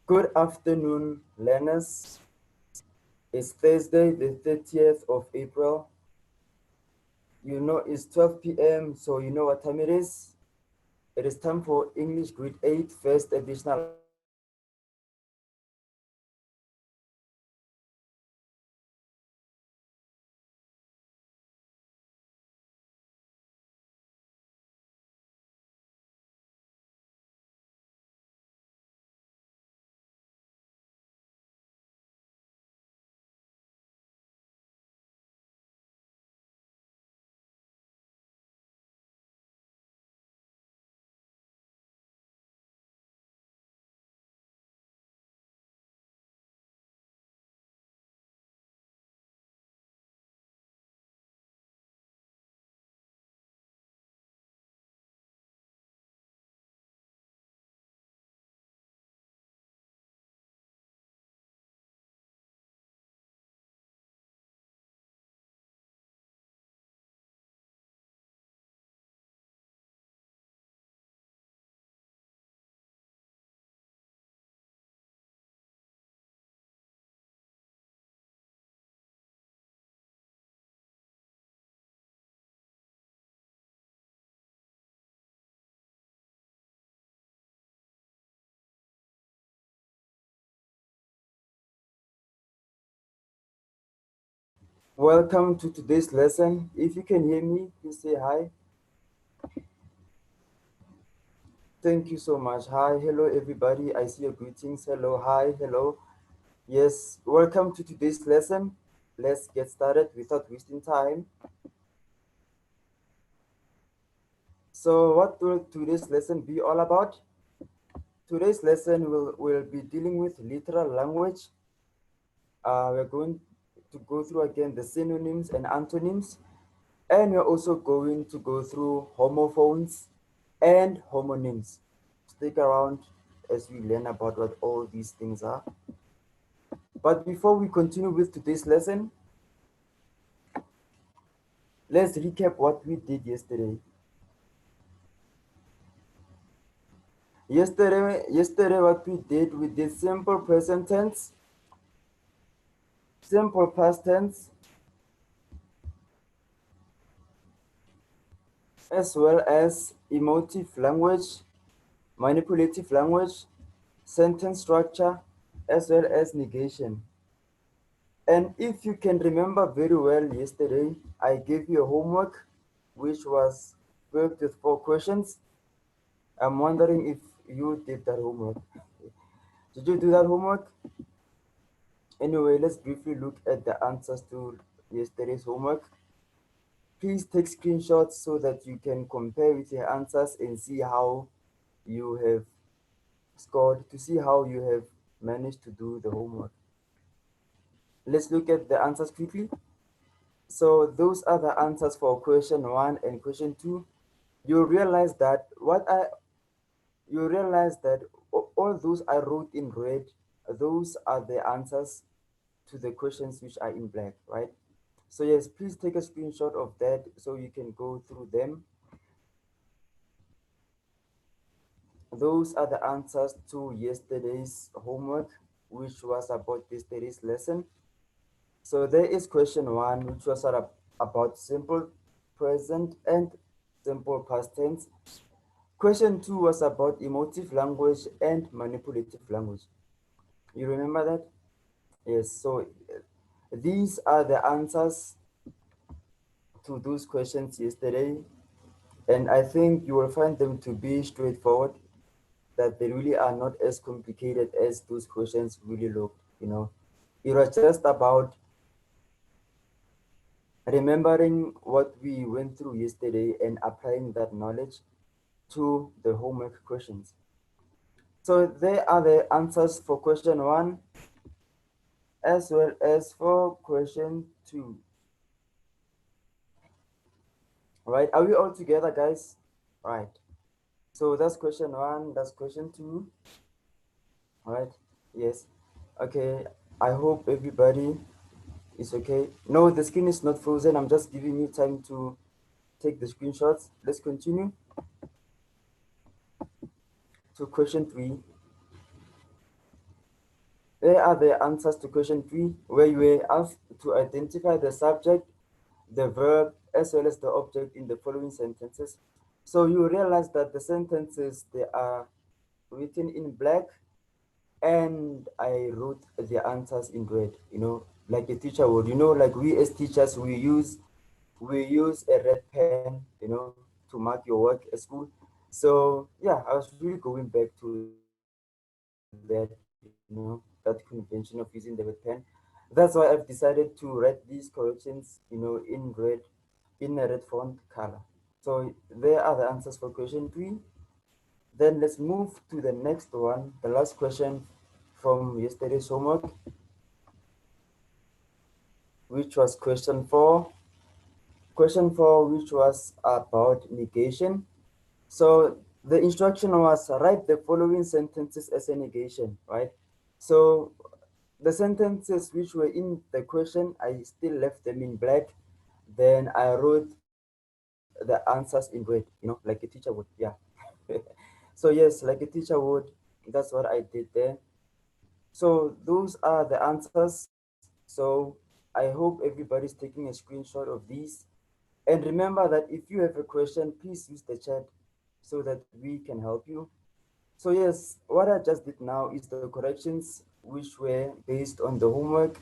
Good afternoon, learners. It's Thursday, the 30th of April. You know it's 12 p.m., so you know what time it is. It is time for English Grade 8 First Additional Assignment. Welcome to today's lesson. If you can hear me, please say hi. Thank you so much. Hi, hello everybody. I see your greetings. Hello, hi, hello. Yes, welcome to today's lesson. Let's get started without wasting time. So, what will today's lesson be all about? Today's lesson will be dealing with literal language. We're going to go through again the synonyms and antonyms, and we're also going to go through homophones and homonyms. Stick around as we learn about what all these things are. But before we continue with today's lesson, let's recap what we did yesterday. Yesterday, what we did simple present tense, simple past tense, as well as emotive language, manipulative language, sentence structure, as well as negation. And if you can remember very well, yesterday I gave you a homework which was filled with 4 questions. I'm wondering if you did that homework. Did you do that homework? Anyway, let's briefly look at the answers to yesterday's homework. Please take screenshots so that you can compare with your answers and see how you have scored, to see how you have managed to do the homework. Let's look at the answers quickly. So those are the answers for question 1 and question 2. You realize that all those I wrote in red, those are the answers to the questions which are in black, right? So yes, please take a screenshot of that so you can go through them. Those are the answers to yesterday's homework, which was about yesterday's lesson. So there is question 1, which was about simple present and simple past tense. Question 2 was about emotive language and manipulative language. You remember that? Yes, so these are the answers to those questions yesterday, and I think you will find them to be straightforward, that they really are not as complicated as those questions really looked. It was just about remembering what we went through yesterday and applying that knowledge to the homework questions. So there are the answers for question 1 as well as for question 2. Right? Are we all together, guys? Right. So that's question 1, that's question 2. Right? Yes. Okay. I hope everybody is okay. No, the screen is not frozen. I'm just giving you time to take the screenshots. Let's continue to question 3. Here are the answers to question 3, where you were asked to identify the subject, the verb, as well as the object in the following sentences. So you realize that the sentences, they are written in black, and I wrote the answers in red, like a teacher would. Like we as teachers, we use a red pen, to mark your work at school. So yeah, I was really going back to that convention of using the red pen. That's why I've decided to write these corrections, in red font color. So there are the answers for question 3. Then let's move to the next one, the last question from yesterday's homework, which was question 4. Question 4, which was about negation. So the instruction was write the following sentences as a negation, right? So the sentences which were in the question, I still left them in black. Then I wrote the answers in red, like a teacher would. Yeah. So yes, like a teacher would. That's what I did there. So those are the answers. So I hope everybody's taking a screenshot of these. And remember that if you have a question, please use the chat so that we can help you. So yes, what I just did now is the corrections which were based on the homework,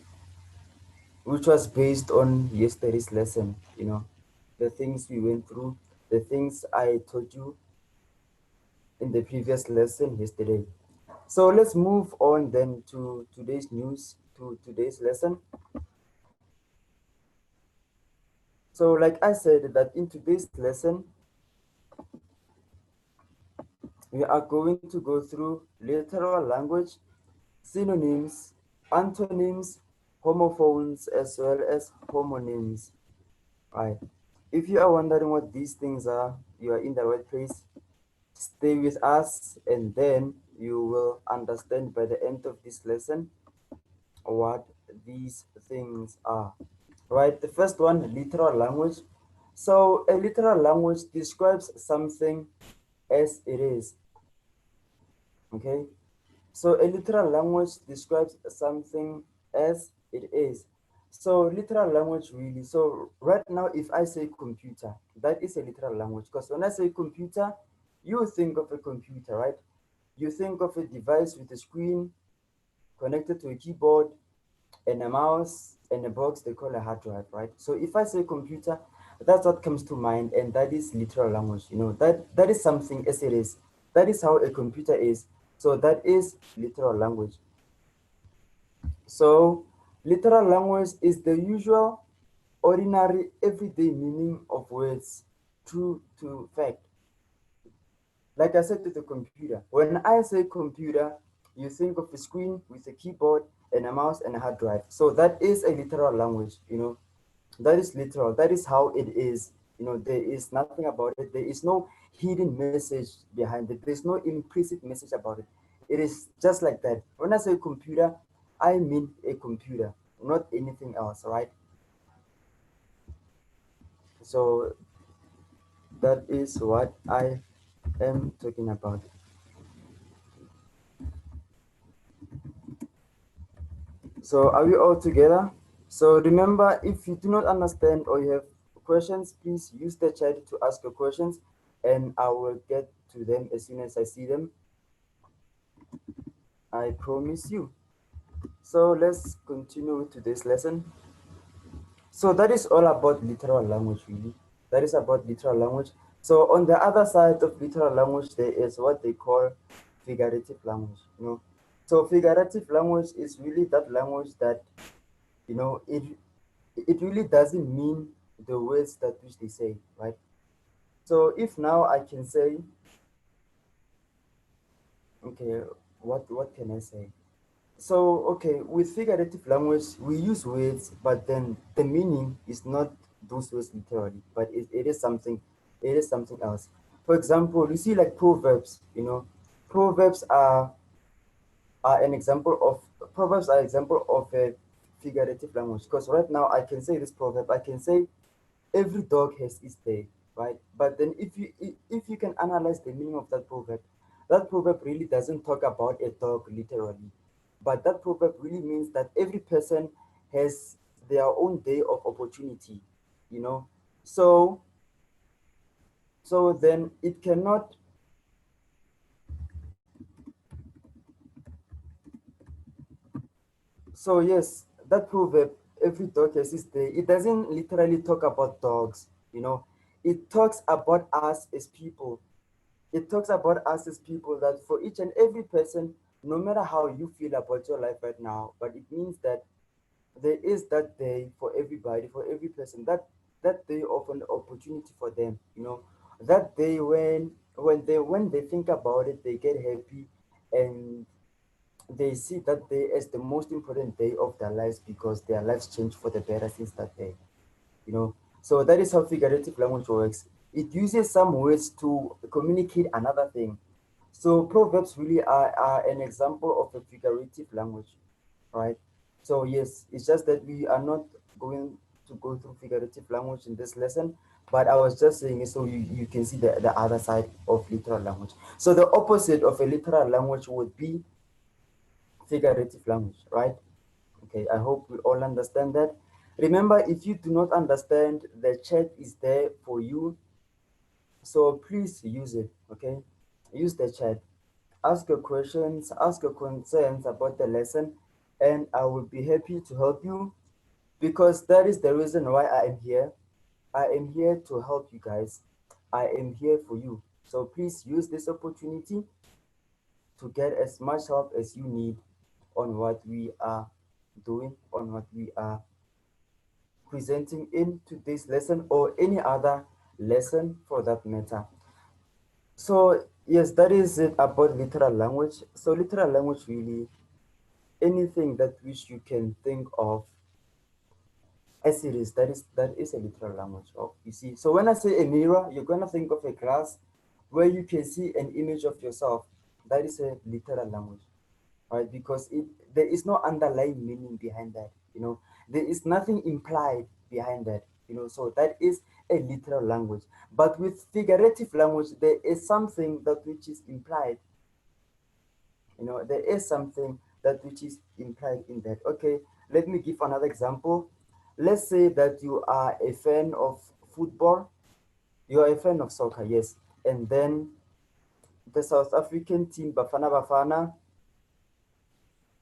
which was based on yesterday's lesson, the things we went through, the things I taught you in the previous lesson yesterday. So let's move on then to today's news, to today's lesson. So like I said that in today's lesson, we are going to go through literal language, synonyms, antonyms, homophones, as well as homonyms. Right. If you are wondering what these things are, you are in the right place. Stay with us, and then you will understand by the end of this lesson what these things are. Right. The first one, literal language. So a literal language describes something as it is. Okay. So a literal language describes something as it is. So literal language really. So right now, if I say computer, that is a literal language. Because when I say computer, you think of a computer, right? You think of a device with a screen connected to a keyboard and a mouse and a box they call a hard drive, right? So if I say computer, that's what comes to mind, and that is literal language. That is something as it is. That is how a computer is. So that is literal language. So literal language is the usual, ordinary, everyday meaning of words, true to fact. Like I said to the computer, when I say computer, you think of a screen with a keyboard and a mouse and a hard drive. So that is a literal language. That is literal. That is how it is. There is nothing about it. There is no hidden message behind it. There's no implicit message about it. It is just like that. When I say computer, I mean a computer, not anything else, right? So that is what I am talking about. So are we all together? So remember, if you do not understand or you have questions, please use the chat to ask your questions, and I will get to them as soon as I see them. I promise you. So let's continue with today's lesson. So that is all about literal language, really. That is about literal language. So on the other side of literal language, there is what they call figurative language. So figurative language is really that language that, it really doesn't mean the words that which they say, right? So if now I can say, okay, what can I say? So okay, with figurative language, we use words, but then the meaning is not those words literally, but it is something else. For example, you see like proverbs. Proverbs are example of a figurative language, because right now I can say this proverb. I can say every dog has its day, right? But then if you can analyze the meaning of that proverb really doesn't talk about a dog literally. but that proverb really means that every person has their own day of opportunity, you know. So then it cannot. So yes, that proverb, every dog has its day, it doesn't literally talk about dogs, you know. It talks about us as people. It talks about us as people, that for each and every person, no matter how you feel about your life right now, but it means that there is that day for everybody, for every person, that day of an opportunity for them, you know. That day when they think about it, they get happy, and they see that day as the most important day of their lives because their lives changed for the better since that day, you know. So that is how figurative language works. It uses some words to communicate another thing. So proverbs really are an example of a figurative language, right? So yes, it's just that we are not going to go through figurative language in this lesson, but I was just saying it so you can see the other side of literal language. So the opposite of a literal language would be figurative language, right? Okay, I hope we all understand that. Remember, if you do not understand, the chat is there for you. So please use it, okay? Use the chat. Ask your questions, ask your concerns about the lesson, and I will be happy to help you because that is the reason why I am here. I am here to help you guys. I am here for you. So please use this opportunity to get as much help as you need on what we are doing, on what we are presenting in today's lesson or any other lesson for that matter. So yes, that is it about literal language. So literal language really anything that which you can think of as it is, that is a literal language. Oh, you see. So when I say a mirror, you're gonna think of a glass where you can see an image of yourself. That is a literal language, right? Because there is no underlying meaning behind that, you know. There is nothing implied behind that, you know. So that is a literal language. But with figurative language, there is something that which is implied, you know. There is something that which is implied in that. Okay, let me give another example. Let's say that you are a fan of football, you are a fan of soccer, yes, and then the South African team Bafana Bafana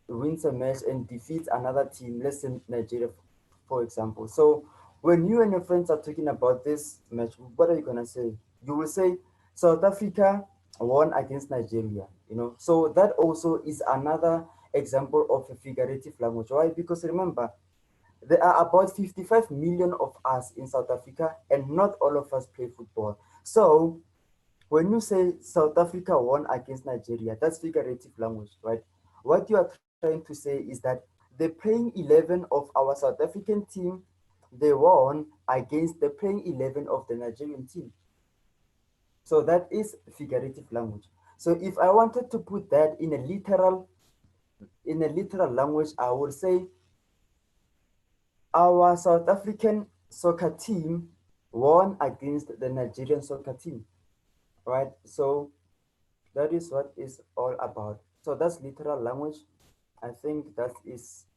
wins a match and defeats another team, let's say Nigeria, for example. So when you and your friends are talking about this match, what are you gonna say? You will say South Africa won against Nigeria, you know. So that also is another example of a figurative language. Why? Because remember, there are about 55 million of us in South Africa, and not all of us play football. So when you say South Africa won against Nigeria, that's figurative language, right? What you are trying to say is that the playing 11 of our South African team, they won against the playing 11 of the Nigerian team. So that is figurative language. So if I wanted to put that in a literal language, I would say our South African soccer team won against the Nigerian soccer team, right? So that is what is all about. So that's literal language. I think that is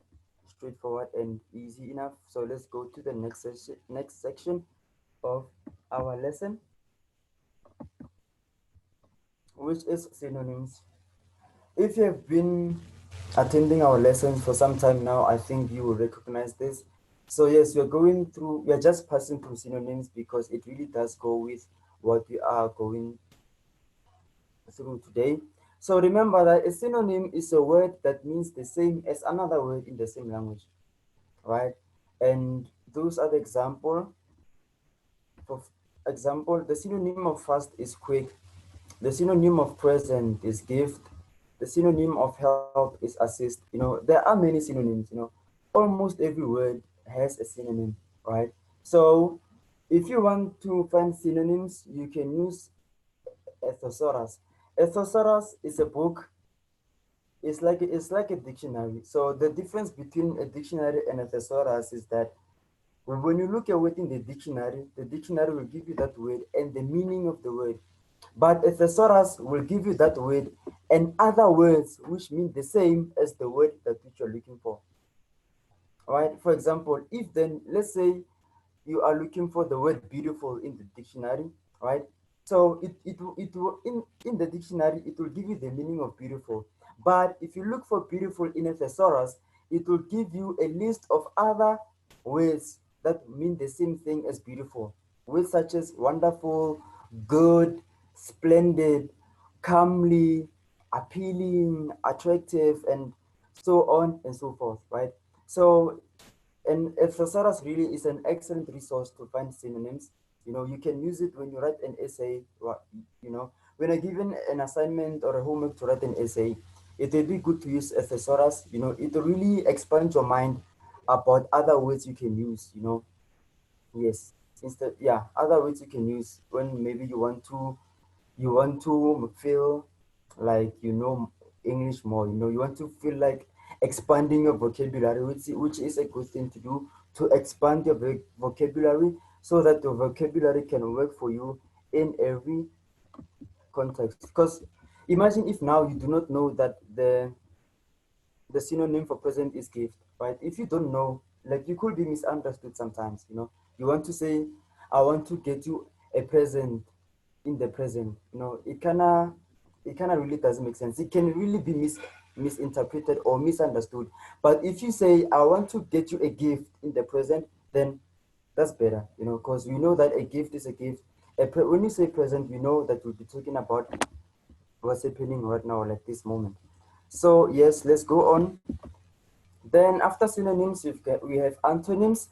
straightforward and easy enough. So let's go to the next section of our lesson, which is synonyms. If you have been attending our lessons for some time now, I think you will recognize this. So yes, we're just passing through synonyms because it really does go with what we are going through today. So remember that a synonym is a word that means the same as another word in the same language, right? And those are the example. For example, the synonym of fast is quick. The synonym of present is gift. The synonym of help is assist. You know, there are many synonyms, you know. Almost every word has a synonym, right? So if you want to find synonyms, you can use a thesaurus. A thesaurus is a book. It's like a dictionary. So the difference between a dictionary and a thesaurus is that when you look at word in the dictionary will give you that word and the meaning of the word. But a thesaurus will give you that word and other words which mean the same as the word that which you're looking for. All right. For example, if then let's say you are looking for the word beautiful in the dictionary, right? So it will in the dictionary it will give you the meaning of beautiful. But if you look for beautiful in a thesaurus, it will give you a list of other words that mean the same thing as beautiful. Words such as wonderful, good, splendid, calmly, appealing, attractive, and so on and so forth, right? So and a thesaurus really is an excellent resource to find synonyms. You can use it when you write an essay. When you're given an assignment or a homework to write an essay, it will be good to use a thesaurus. It will really expand your mind about other words you can use. Yes. Other words you can use when maybe you want to feel like English more. You want to feel like expanding your vocabulary, which is a good thing to do, to expand your vocabulary so that your vocabulary can work for you in every context. Because imagine if now you do not know that the synonym for present is gift, right? If you don't know, like, you could be misunderstood sometimes. You want to say, I want to get you a present in the present. It kinda really doesn't make sense. It can really be misinterpreted or misunderstood. But if you say, I want to get you a gift in the present, then that's better, because we know that a gift is a gift. When you say present, we know that we'll be talking about what's happening right now, like this moment. So yes, let's go on. Then after synonyms, we have antonyms.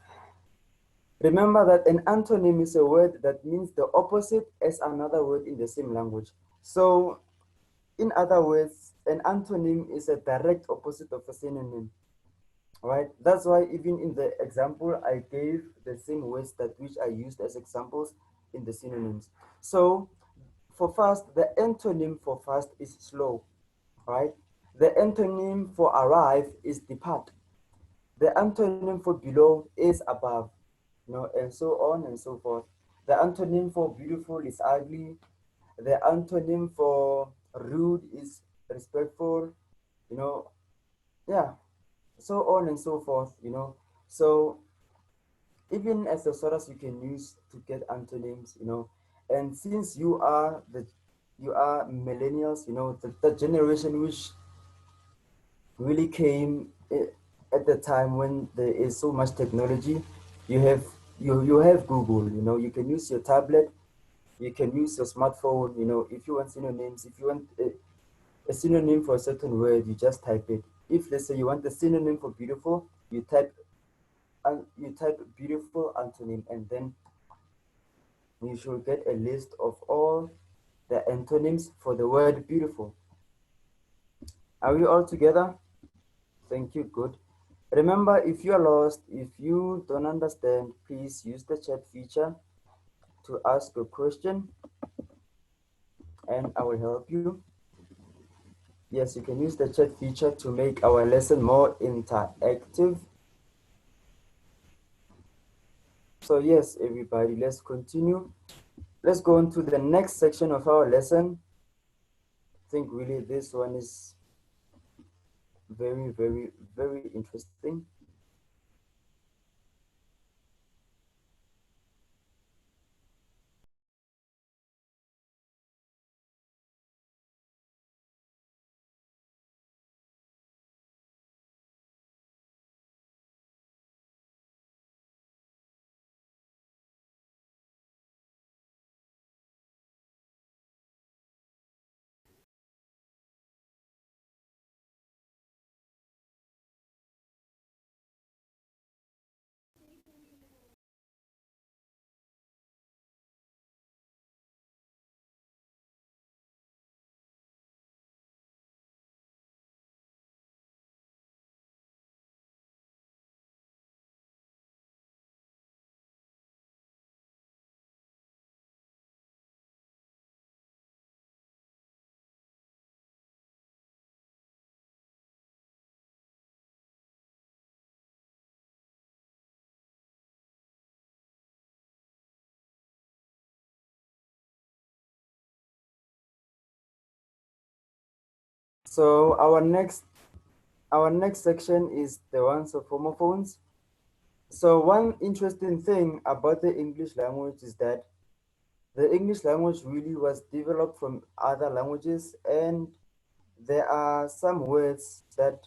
Remember that an antonym is a word that means the opposite as another word in the same language. So in other words, an antonym is a direct opposite of a synonym, right? That's why even in the example, I gave the same words that which I used as examples in the synonyms. So for fast, the antonym for fast is slow, right? The antonym for arrive is depart. The antonym for below is above, and so on and so forth. The antonym for beautiful is ugly. The antonym for rude is respectful, you know, yeah, so on and so forth. So even as a source you can use to get antonyms. And since you are millennials, the generation which really came at the time when there is so much technology. You have Google. You can use your tablet, you can use your smartphone. If you want synonyms, if you want a synonym for a certain word, you just type it. If let's say you want a synonym for beautiful, you type beautiful antonym, and then you should get a list of all the antonyms for the word beautiful. Are we all together? Thank you. Good. Remember, if you are lost, if you don't understand, please use the chat feature to ask a question and I will help you. Yes, you can use the chat feature to make our lesson more interactive. So yes, everybody, let's continue. Let's go on to the next section of our lesson. I think really this one is very, very, very interesting. So our next section is the ones of homophones. So one interesting thing about the English language is that the English language really was developed from other languages, and there are some words that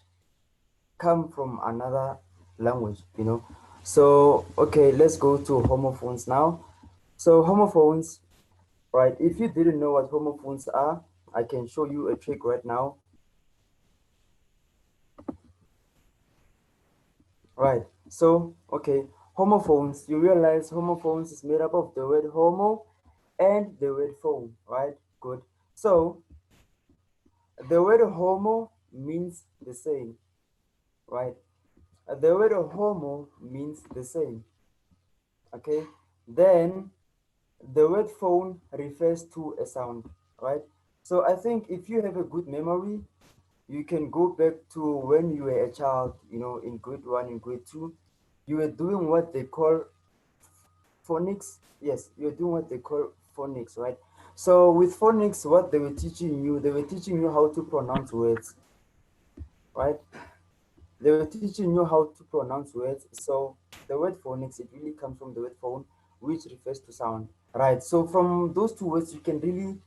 come from another language. So, okay, let's go to homophones now. So, homophones, right? If you didn't know what homophones are, I can show you a trick right now. Right. So, okay, homophones, you realize homophones is made up of the word homo and the word phone, right? Good. So, the word homo means the same, right? The word homo means the same, okay? Then the word phone refers to a sound, right? So I think if you have a good memory, you can go back to when you were a child, in grade one, in grade two, you were doing what they call phonics. Yes, you're doing what they call phonics, right? So with phonics, what they were teaching you how to pronounce words, right? They were teaching you how to pronounce words. So the word phonics, it really comes from the word phone, which refers to sound, right? So from those two words, you can really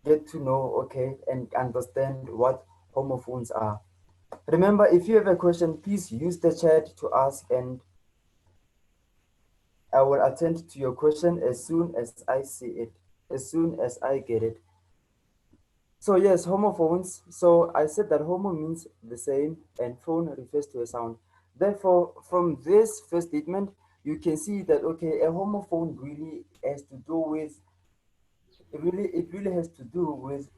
get to know, okay, and understand what homophones are. Remember, if you have a question, please use the chat to ask, and I will attend to your question as soon as I see it, as soon as I get it. So yes, homophones. So I said that homo means the same and phone refers to a sound. Therefore, from this first statement, you can see that, okay, a homophone really has to do with, it really has to do with,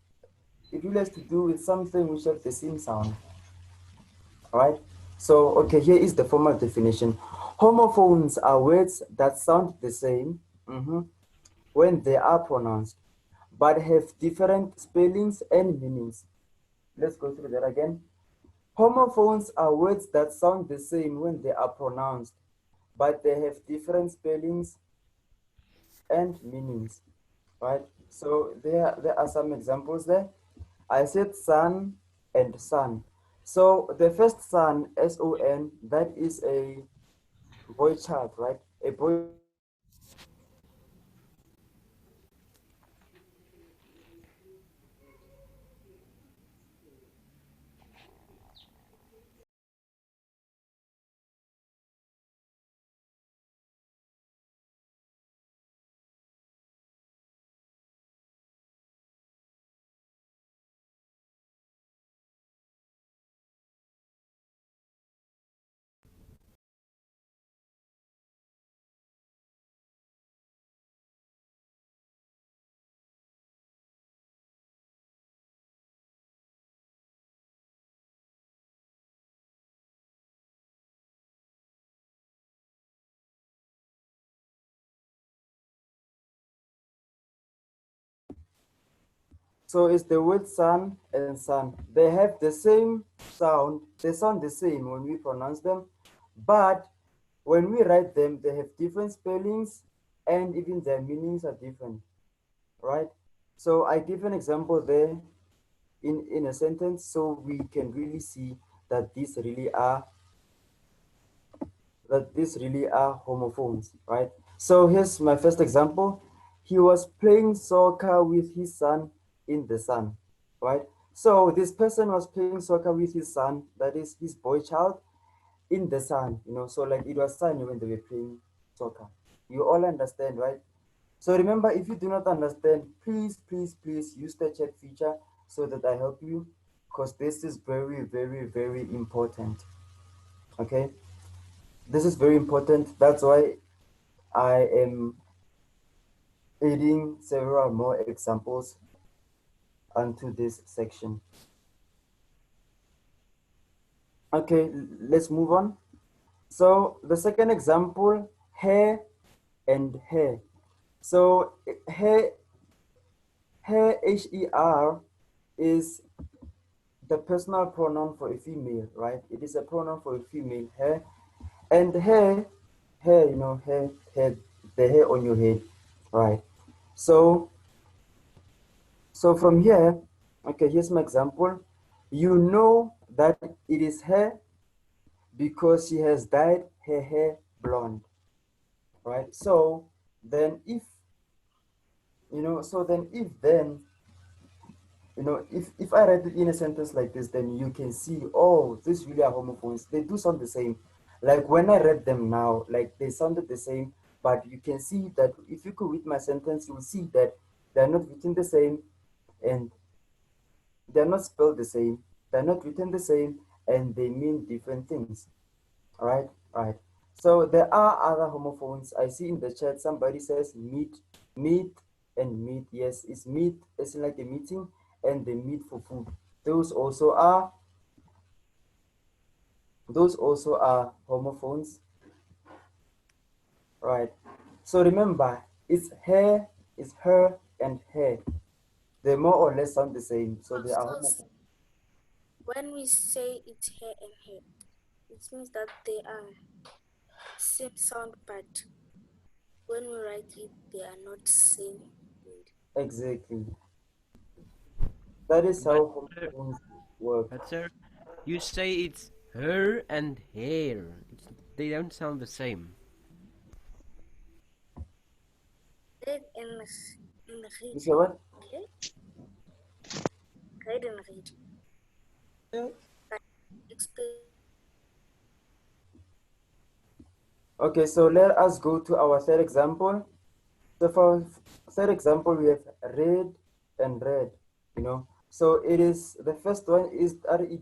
something which has the same sound, right? So, okay, here is the formal definition. Homophones are words that sound the same, when they are pronounced, but have different spellings and meanings. Let's go through that again. Homophones are words that sound the same when they are pronounced, but they have different spellings and meanings, right? So there are some examples there. I said son and son. So the first son, S-O-N, that is a boy child, right? A boy child is a son. Then son So it's the word son and son. They have the same sound. They sound the same when we pronounce them, but when we write them, they have different spellings and even their meanings are different, right? So I give an example there in a sentence so we can really see that these really are homophones, right? So here's my first example. He was playing soccer with his son in the sun, right? So this person was playing soccer with his son, that is his boy child, in the sun, so like it was sunny when they were playing soccer. You all understand, right? So remember, if you do not understand, please, please, please use the chat feature so that I help you, because this is very, very, very important, okay? This is very important. That's why I am adding several more examples onto this section. Okay, let's move on. So the second example, hair and hair. So hair, her, is the personal pronoun for a female, right? It is a pronoun for a female, hair. And hair, hair, the hair on your head, right? So from here, Okay, here's my example. You know that it is her because she has dyed her hair blonde, right? So then if, if I write it in a sentence like this, then you can see, oh, this really are homophones. They do sound the same. Like when I read them now, like they sounded the same, but you can see that if you could read my sentence, you will see that they're not written the same, and they're not spelled the same, they're not written the same, and they mean different things. All right, right. So there are other homophones. I see in the chat somebody says meat, meat, and meat. Yes, it's meat. It's like a meeting, and the meat for food. Those also are those also are homophones, right? So remember, it's her, and her. They more or less sound the same. So they are homophones. When we say it's her and her, it means that they are same sound, but when we write it, they are not same word. Exactly. That is But how homophones work. sir, you say it's her and hair. They don't sound the same. Red and You red. say what? Okay? Red and red. But explain. Okay, so let us go to our third example. So for third example, we have red and red, So it is, the first one is red,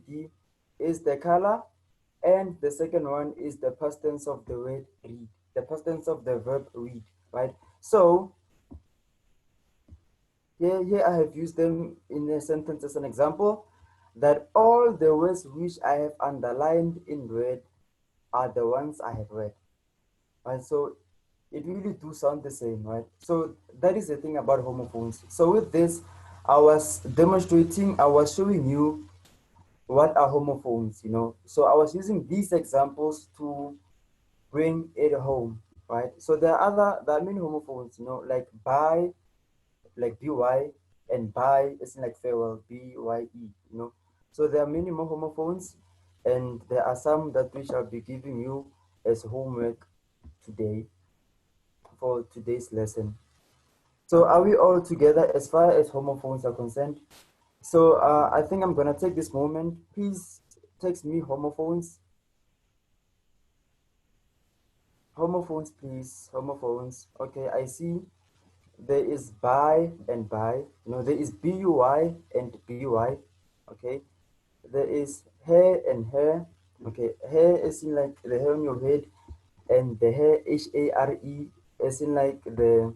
is the color, and the second one is the past tense of the word read, the past tense of the verb read, right? So here I have used them in a sentence as an example, that all the words which I have underlined in red are the ones I have read. And so it really do sound the same, right? So that is the thing about homophones. So with this, I was demonstrating, I was showing you what are homophones, So I was using these examples to bring it home, right? So there are many homophones, like by, like by, and by is like farewell, B-Y-E, So there are many more homophones, and there are some that we shall be giving you as homework today for today's lesson. So are we all together as far as homophones are concerned? So I think I'm gonna take this moment. Please text me homophones. Homophones, please. Homophones. Okay, I see there is by and by. There is B-U-Y and B-Y. Okay. There is hair and hair. Okay, hair is in like the hair on your head, and the hair, H-A-R-E, is in like a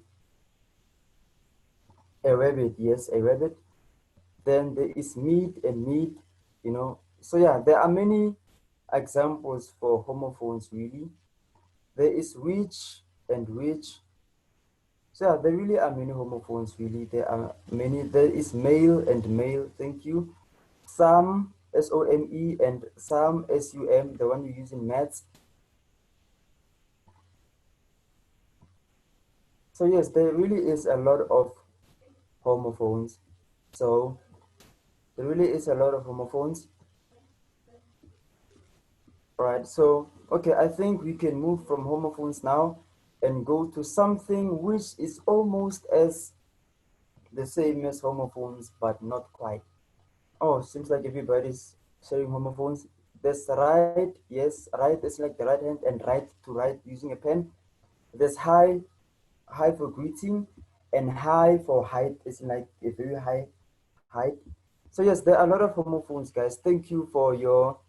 rabbit. Yes, a rabbit. Then there is meat and meat. So yeah, there are many examples for homophones really. There is which and which. So yeah, there really are many homophones really. There are many. There is male and male. Thank you. Some, S-O-M-E, and some, S-U-M, the one you use in maths. So yes, there really is a lot of homophones. So there really is a lot of homophones. Right, so okay, I think we can move from homophones now and go to something which is almost as the same as homophones, but not quite. Oh, seems like everybody's sharing homophones. There's right, yes, right is like the right hand, and right to write using a pen. There's high, high for greeting, and high for height is like a very high height. So yes, there are a lot of homophones, guys. Thank you for your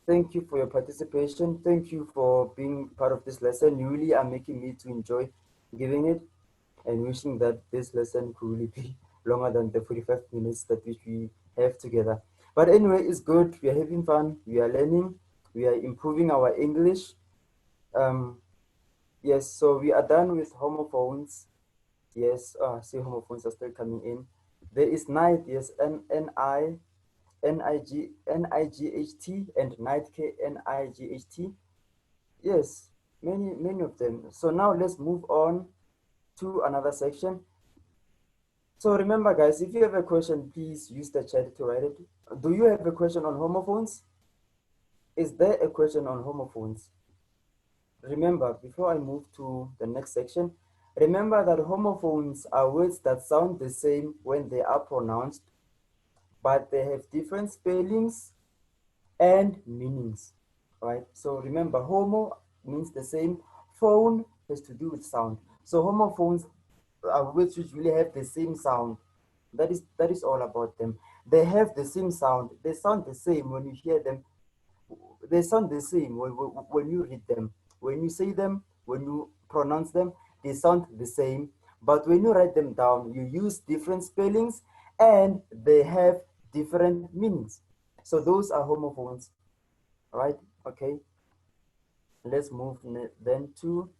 participation. Thank you for being part of this lesson. You really are making me to enjoy giving it, and wishing that this lesson could really be longer than the 45 minutes that which we have together. But anyway, it's good. We are having fun. We are learning. We are improving our English. Um, yes, so we are done with homophones. Yes, see, homophones are still coming in. There is night. Yes, Night, and night, Knight. Yes, many of them. So now let's move on to another section. So remember, guys, if you have a question, please use the chat to write it. Do you have a question on homophones? Is there a question on homophones? Remember, before I move to the next section, remember that homophones are words that sound the same when they are pronounced, but they have different spellings and meanings, right? So remember, homo means the same, phone has to do with sound. So homophones are words which really have the same sound. That is all about them. They have the same sound. They sound the same when you hear them. They sound the same when you read them. When you say them, when you pronounce them, they sound the same. But when you write them down, you use different spellings and they have different meanings. So those are homophones, right? Okay, let's move then to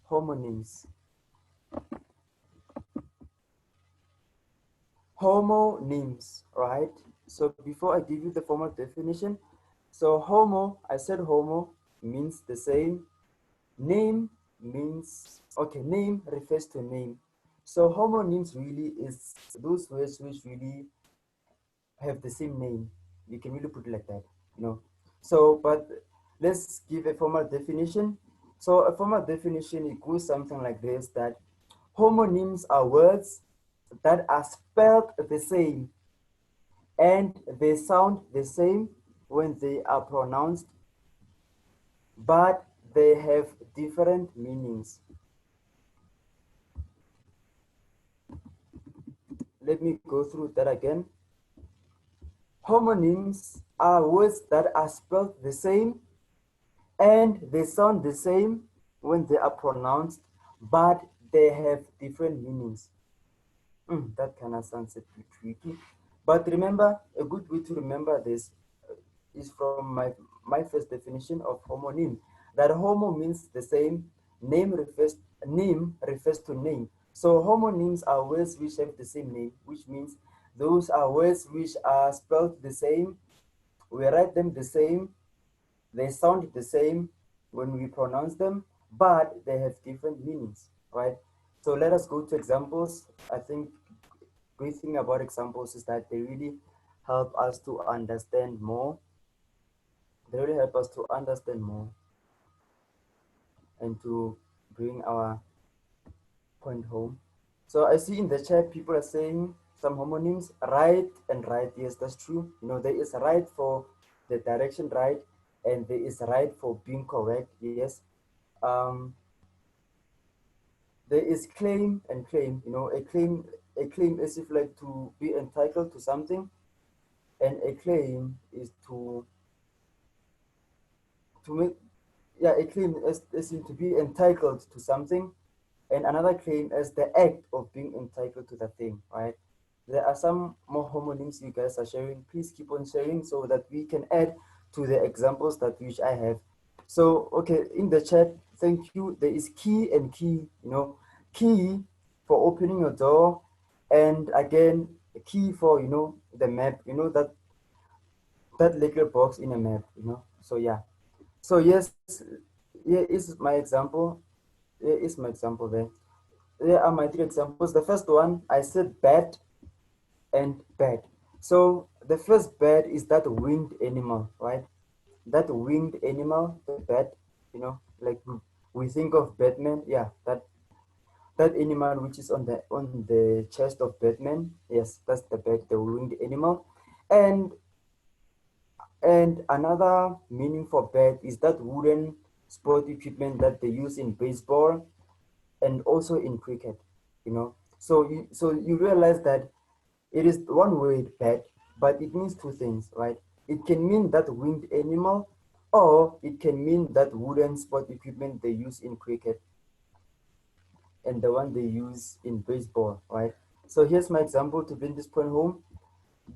homonyms. Homonyms, right? So before I give you the formal definition, so homo, I said homo means the same. Name means, okay, name refers to name. So homonyms really is those words which really have the same name. You can really put it like that, you know. So, but let's give a formal definition. So a formal definition, it goes something like this, that homonyms are words that are spelled the same and they sound the same when they are pronounced, but they have different meanings. Let me go through that again. Homonyms are words that are spelled the same and they sound the same when they are pronounced, but they have different meanings. That kind of sounds a bit tricky. But remember, a good way to remember this is from my first definition of homonym. That homo means the same, name refers to name. So homonyms are words which have the same name, which means those are words which are spelled the same, we write them the same, they sound the same when we pronounce them, but they have different meanings, right? So let us go to examples. I think great thing about examples is that they really help us to understand more. They really help us to understand more and to bring our point home. So I see in the chat people are saying some homonyms, right and right. Yes, that's true. You know, there is right for the direction right, and there is right for being correct. Yes. Um, there is claim and claim. You know, a claim is if like to be entitled to something, and a claim is to make, yeah, a claim is to be entitled to something, and another claim as the act of being entitled to the thing, right? There are some more homonyms you guys are sharing. Please keep on sharing so that we can add to the examples that which I have. So, okay, in the chat, thank you. There is key and key, you know, key for opening your door, and again, key for, you know, the map, you know, that little box in a map, you know. So, yeah. So, yes, here is my example. Here is my example there. There are my three examples. The first one, I said bat and bat. So the first bat is that winged animal, right? That winged animal, the bat, you know, like we think of Batman, yeah, that animal which is on the chest of Batman, yes, that's the bat, the winged animal. And another meaning for bat is that wooden sport equipment that they use in baseball and also in cricket, you know. So you realize that it is one word bat, but it means two things, right? It can mean that winged animal, or it can mean that wooden sport equipment they use in cricket and the one they use in baseball, right? So here's my example to bring this point home.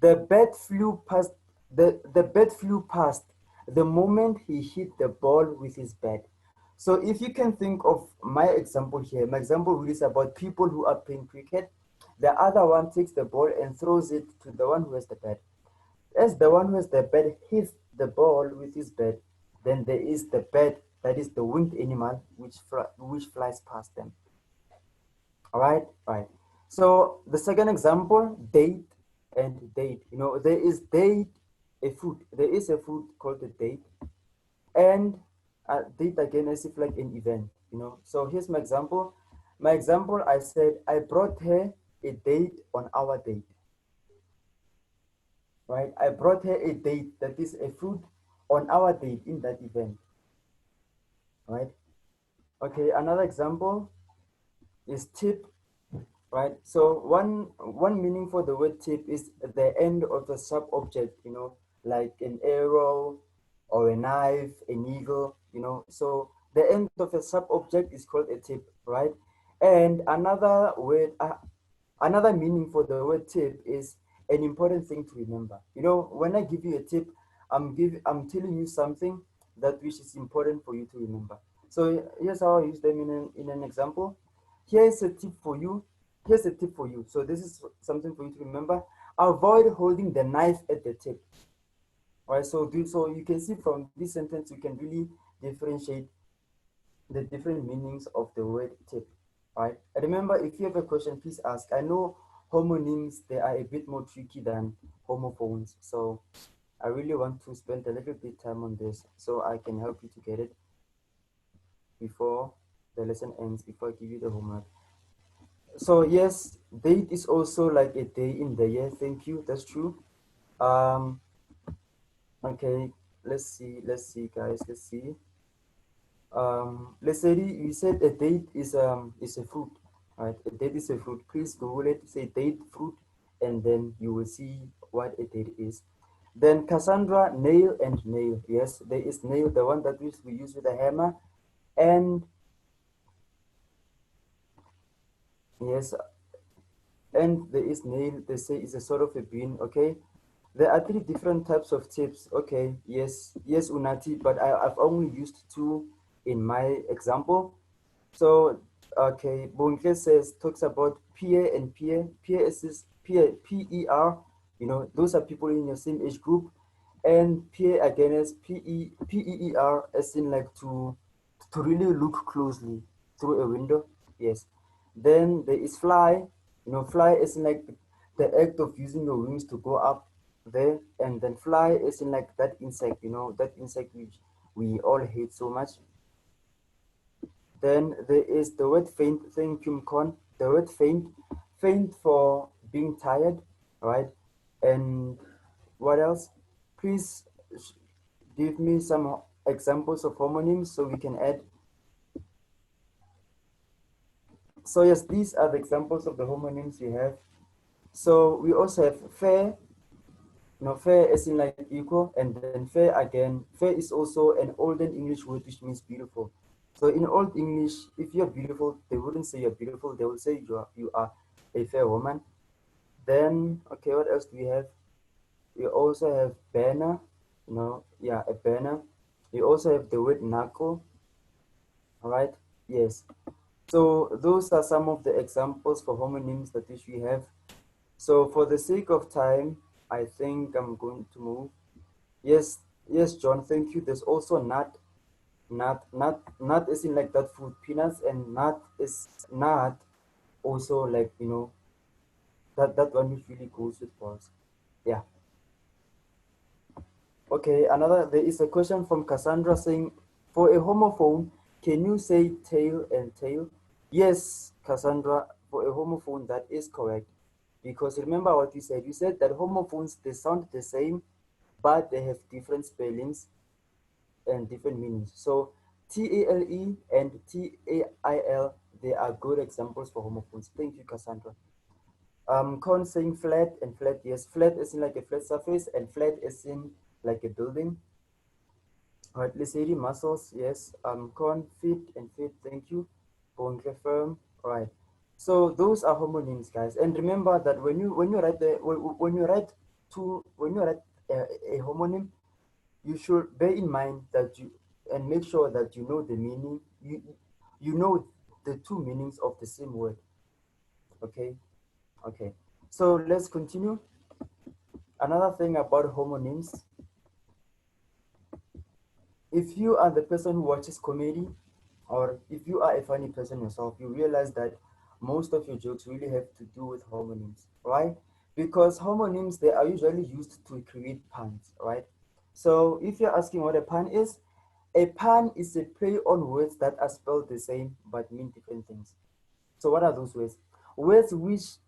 The bat flew past the bat flew past the moment he hit the ball with his bat. So if you can think of my example here, my example really is about people who are playing cricket. The other one takes the ball and throws it to the one who has the bat. As the one who has the bat hits the ball with his bat, then there is the bat, that is the winged animal which flies past them. All right, right. So the second example, date and date. There is date, a food. There is a food called a date, and date again as if like an event. So here's my example. My example, I said I brought her a date on our date, right? I brought her a date, that is a food on our date in that event, right? Okay, another example is tip, right? So one meaning for the word tip is the end of a sub object, like an arrow or a knife, a needle. So the end of a sub object is called a tip, right? And another meaning for the word tip is an important thing to remember. When I give you a tip, I'm telling you something that which is important for you to remember. So here's how I use them in an example. Here's a tip for you. Here's a tip for you. So this is something for you to remember. Avoid holding the knife at the tip. All right. So you can see from this sentence you can really differentiate the different meanings of the word tip. Right. Remember, if you have a question, please ask. I know homonyms, they are a bit more tricky than homophones. So I really want to spend a little bit time on this so I can help you to get it before the lesson ends, before I give you the homework. So yes, date is also like a day in the year. Thank you. That's true. Um, okay, let's see, guys. Let's see. Let's say you said a date is a fruit, right? A date is a fruit. Please Google it. Say date fruit, and then you will see what a date is. Then Cassandra, nail and nail. Yes, there is nail, the one that we use with a hammer, and yes, and there is nail. They say it's a sort of a bean. Okay, there are three different types of tips. Okay, yes, Unati, but I've only used two in my example. So, okay, Bunke talks about peer and peer. Peer is peer, PER. Those are people in your same age group, and peer again is PEER, as in like to really look closely through a window. Yes. Then there is fly. Fly is in like the act of using your wings to go up there, and then fly is in like that insect. That insect which we all hate so much. Then there is the word faint. Thank you, Mkon. The word faint for being tired, right? And what else? Please give me some examples of homonyms so we can add. So yes, these are the examples of the homonyms we have. So we also have fair. Fair is in like equal, and then fair again. Fair is also an olden English word which means beautiful. So in Old English, if you're beautiful, they wouldn't say you're beautiful. They will say you are a fair woman. Then okay, what else do we have? We also have banner. Yeah, a banner. We also have the word knuckle. All right. Yes. So those are some of the examples for homonyms that which we have. So for the sake of time, I think I'm going to move. Yes, John, thank you. There's also nut is in like that food, peanuts, and nut also like that one which really goes with balls. Yeah. Okay, there is a question from Cassandra saying, for a homophone, can you say tail and tail? Yes, Cassandra, for a homophone, that is correct. Because remember what you said. You said that homophones, they sound the same, but they have different spellings and different meanings. So TALE and TAIL, they are good examples for homophones. Thank you, Cassandra. Con saying flat and flat, yes, flat is in like a flat surface and flat is in like a building. All right, let's say the muscles, yes. Con fit and fit, thank you. Bone firm, all right. So those are homonyms, guys. And remember that when you write a homonym, you should bear in mind that you and make sure that you know the meaning. You know the two meanings of the same word. Okay, okay. So let's continue. Another thing about homonyms, if you are the person who watches comedy, or if you are a funny person yourself, you realize that most of your jokes really have to do with homonyms, right? Because homonyms, they are usually used to create puns, right? So if you're asking what a pun is a play on words that are spelled the same but mean different things. So what are those words? Words which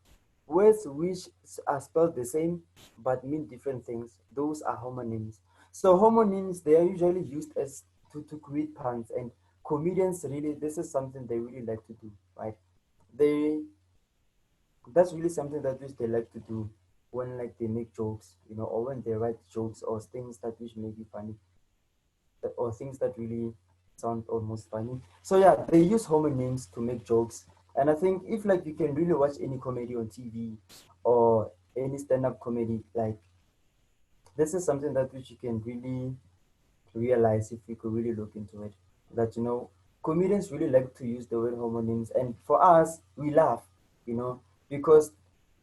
words which are spelled the same but mean different things. Those are homonyms. So homonyms, they are usually used as to create puns, and comedians really, this is something they really like to do, right? They That's really something that which they like to do when like they make jokes, or when they write jokes or things that which may be funny, or things that really sound almost funny. So yeah, they use homonyms to make jokes. And I think if like you can really watch any comedy on TV or any stand-up comedy, like this is something that which you can really realize if you could really look into it. That comedians really like to use the word homonyms, and for us, we laugh, you know, because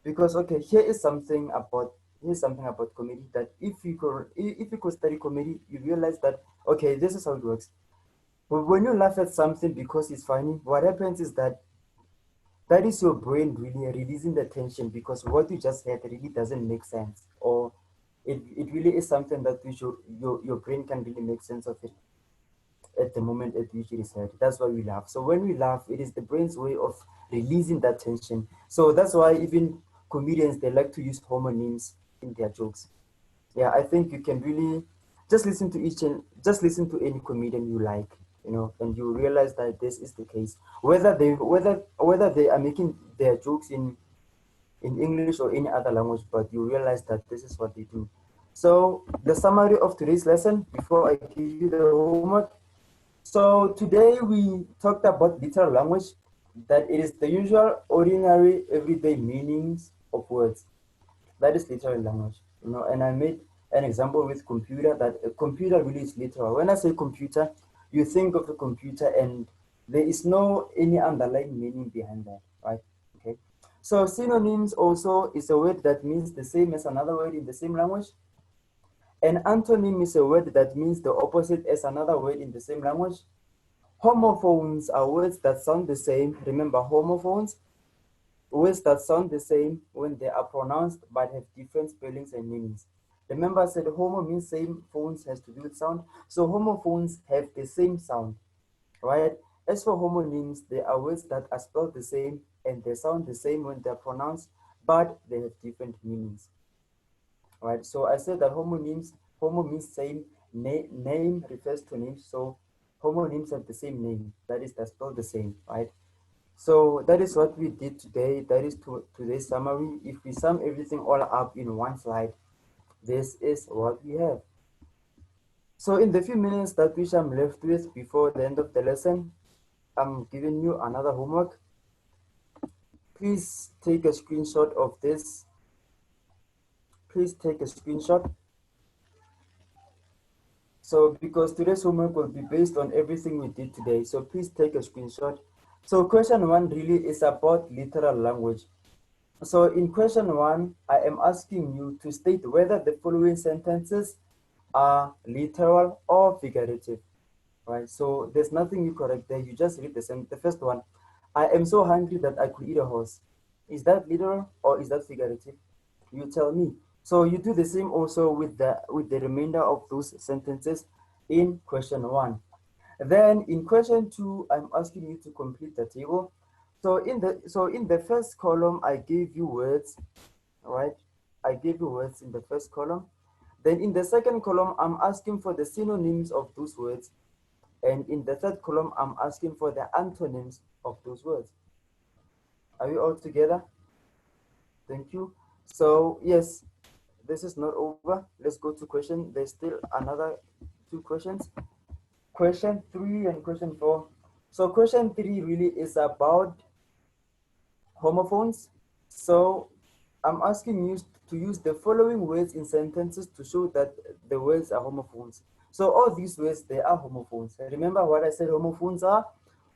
okay, here's something about comedy that if you could study comedy, you realize that okay, this is how it works. But when you laugh at something because it's funny, what happens is that is your brain really releasing the tension because what you just heard really doesn't make sense, or it really is something that your brain can really make sense of it at the moment at which it is heard. That's why we laugh. So when we laugh, it is the brain's way of releasing that tension. So that's why even comedians, they like to use homonyms in their jokes. Yeah, I think you can really just listen to any comedian you like, and you realize that this is the case. Whether they are making their jokes in English or any other language, but you realize that this is what they do. So the summary of today's lesson before I give you the homework. So today we talked about literal language, that it is the usual, ordinary, everyday meanings of words. That is literal language, and I made an example with computer, that a computer really is literal. When I say computer, you think of a computer and there is no any underlying meaning behind that, right? Okay. So synonyms also is a word that means the same as another word in the same language. An antonym is a word that means the opposite as another word in the same language. Homophones are words that sound the same. Remember, homophones, words that sound the same when they are pronounced but have different spellings and meanings. Remember, I said homo means same, phones has to do with sound. So homophones have the same sound, right? As for homonyms, they are words that are spelled the same and they sound the same when they're pronounced, but they have different meanings, right? So I said that homo means same, name refers to names. So homonyms have the same name, that is, they're spelled the same, right? So that is what we did today. That is today's summary. If we sum everything all up in one slide, this is what we have. So in the few minutes that which I'm left with before the end of the lesson, I'm giving you another homework. Please take a screenshot of this. Please take a screenshot. So because today's homework will be based on everything we did today. So please take a screenshot. So question 1 really is about literal language. So in question 1, I am asking you to state whether the following sentences are literal or figurative, right? So there's nothing you correct there. You just read the first one. I am so hungry that I could eat a horse. Is that literal or is that figurative? You tell me. So you do the same also with the remainder of those sentences in question 1. Then in question 2, I'm asking you to complete the table. So in the first column, I gave you words, right? I gave you words in the first column. Then in the second column, I'm asking for the synonyms of those words. And in the third column, I'm asking for the antonyms of those words. Are we all together? Thank you. So yes, this is not over. Let's go to question. There's still another 2 questions. Question 3 and question 4. So question 3 really is about homophones. So I'm asking you to use the following words in sentences to show that the words are homophones. So all these words, they are homophones. Remember what I said homophones are?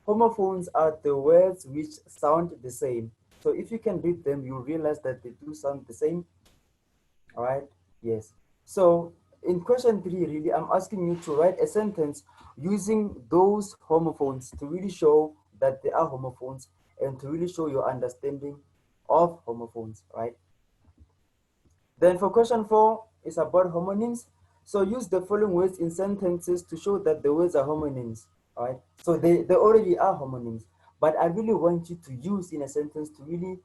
Homophones are the words which sound the same. So if you can read them, you realize that they do sound the same. All right? Yes. So in question 3, really, I'm asking you to write a sentence using those homophones to really show that they are homophones. and to really show your understanding of homophones, right? Then for question 4 is about homonyms. So use the following words in sentences to show that the words are homonyms, right? So they already are homonyms, but I really want you to use in a sentence to really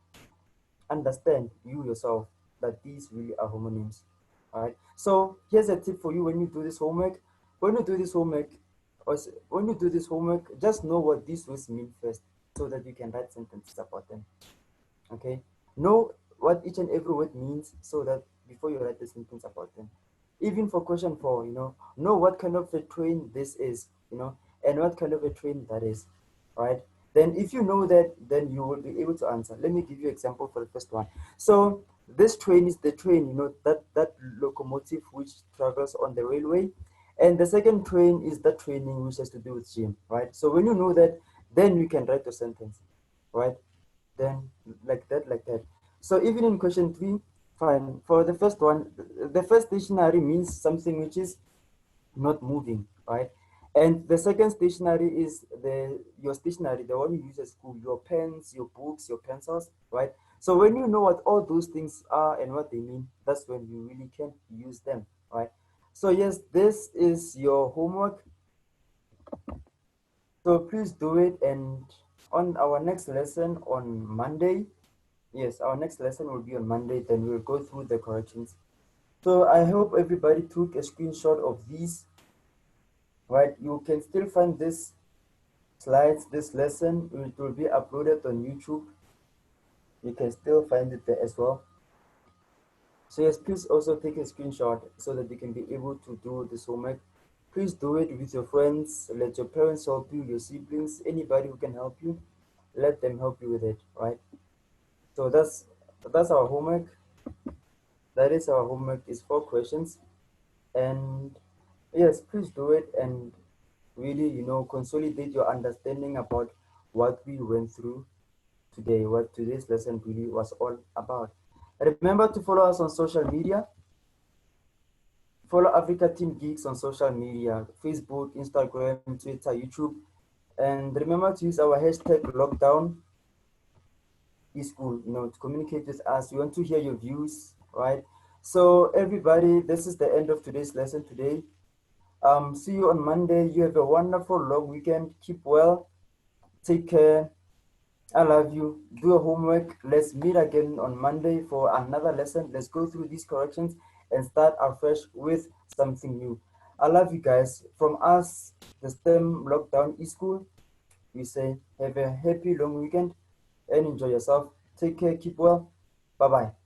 understand you yourself that these really are homonyms, right? So here's a tip for you when you do this homework. When you do this homework, when you do this homework, just know what these words mean first, so that you can write sentences about them. Okay, know what each and every word means so that before you write the sentence about them. Even for question 4, know what kind of a train this is, and what kind of a train that is, right? Then if you know that, then you will be able to answer. Let me give you example for the first one. So this train is the train, that locomotive which travels on the railway. And the second train is the training which has to do with gym, right? So when you know that, then you can write the sentence, right? Then like that. So even in question 3, fine. For the first one, the first stationary means something which is not moving, right? And the second stationary is your stationary, the one you use at school, your pens, your books, your pencils, right? So when you know what all those things are and what they mean, that's when you really can use them, right? So yes, this is your homework. So please do it, and on our next lesson on Monday, yes, our next lesson will be on Monday, then we'll go through the corrections. So I hope everybody took a screenshot of these, right? You can still find this slides, this lesson, it will be uploaded on YouTube. You can still find it there as well. So yes, please also take a screenshot so that you can be able to do this homework. Please do it with your friends, let your parents help you, your siblings, anybody who can help you, let them help you with it, right? So that's our homework. That is our homework, is 4 questions. And yes, please do it and really, consolidate your understanding about what we went through today, what today's lesson really was all about. Remember to follow us on social media. Follow Africa Team Geeks on social media, Facebook, Instagram, Twitter, YouTube. And remember to use our hashtag lockdown is school, to communicate with us. We want to hear your views, right? So everybody, this is the end of today's lesson today. See you on Monday. You have a wonderful long weekend. Keep well. Take care. I love you. Do your homework. Let's meet again on Monday for another lesson. Let's go through these corrections and start afresh with something new. I love you guys. From us, the STEM Lockdown E-School, we say have a happy long weekend and enjoy yourself. Take care. Keep well. Bye-bye.